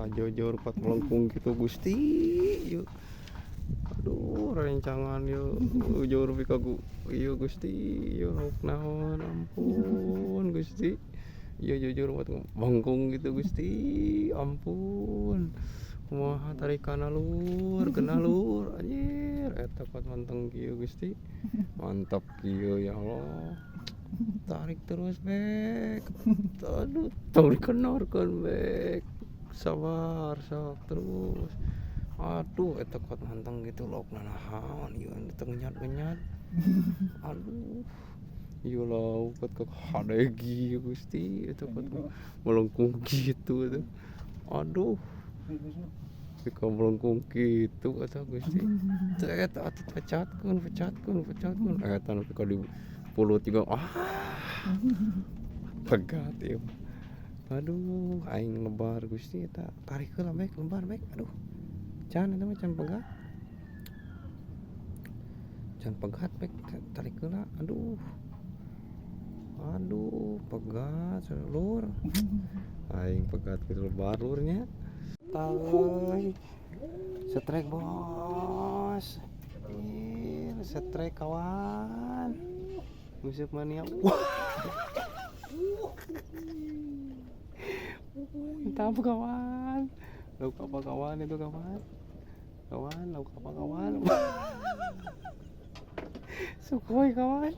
kajojor pat melengkung gitu Gusti yuk. Aduh rencangan yuk jor pikagu iya Gusti yuk naon ampun Gusti iya jujur buat bangkung gitu Gusti ampun kumaha tarikana lur kena lur anjir eta pat manteng kieu Gusti mantap kieu ya Allah tarik terus bek aduh tong dikenorkeun bek sabar sok terus aduh eta pat manteng gitu lok nanahan ieu teu ngenyat aduh ieu lauk ke hadegi Gusti eta pat melengkung gitu tuh aduh jika melengkung gitu kata Gusti eta atuh pecatkeun eta nepi ka di pulut juga pegat ieu aduh aing lebar Gusti eta tarik heula mek lebar mek aduh can eta mah can pegat mek tarik heula aduh pegat lur aing pegat gitu lebar lurnya tay setrek bos setrek kawan musik mania mantap kawan lauk apa kawan itu kawan lauk apa kawan sukoi kawan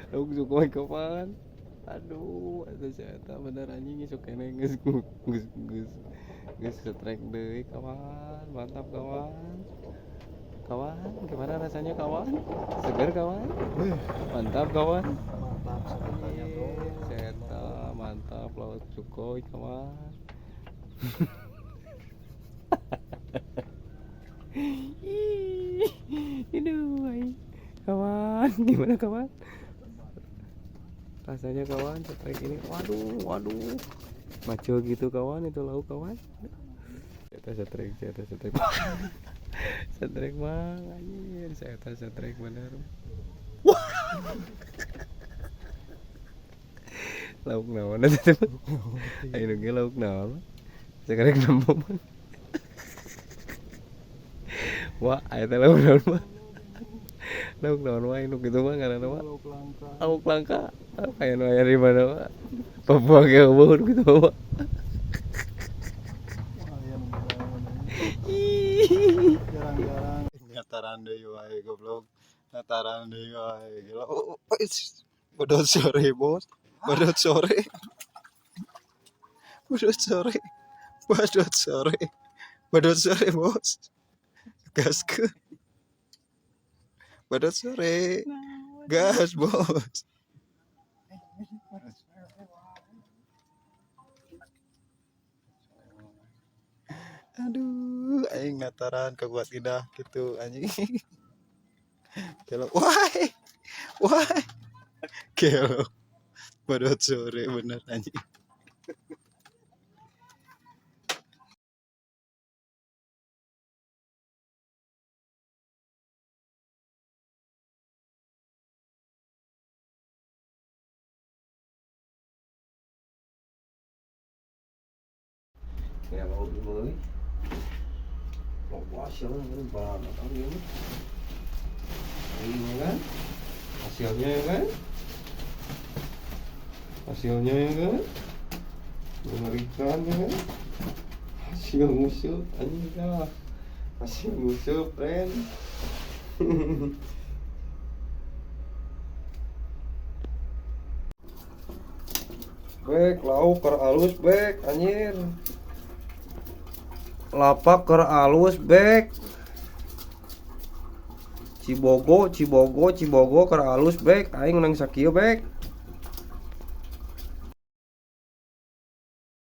lauk sukoi kawan aduh eta eta bener anjing sok keneh geus setrek deui kawan mantap kawan gimana rasanya kawan segar kawan mantap kawan eta mantap lauk sukoi kawan aduh kawan gimana kawan rasanya kawan setrek ini waduh maco gitu kawan itu lauk kawan eta setrek setrek mah anjir eta setrek bener lauk naon eta ayeuna ge lauk naon sekarang nemu wah eta lauk naon mah lauk naon wae nu kitu mah ngaranna mah lauk langka aya nu aya di mana mah Papua ge eueuh kitu mah jarang-jarang ngataran deui wae goblok ngataran deui wae gila bodot sore bos bodot sore bos gaskeun bodot sore gas bos aduh aing ngataran kaguat indah gitu anjing kelo wah kelo bodot sore bener anjing ya mau mới một quá sớm với bò nó có những kan hasilnya kan mengerikan kan hasil musuh anjing dah hasil musuh friend bek lauk keur alus bek anjir lapak keur alus bek Cibogo keur alus bek aing nang sakieu bek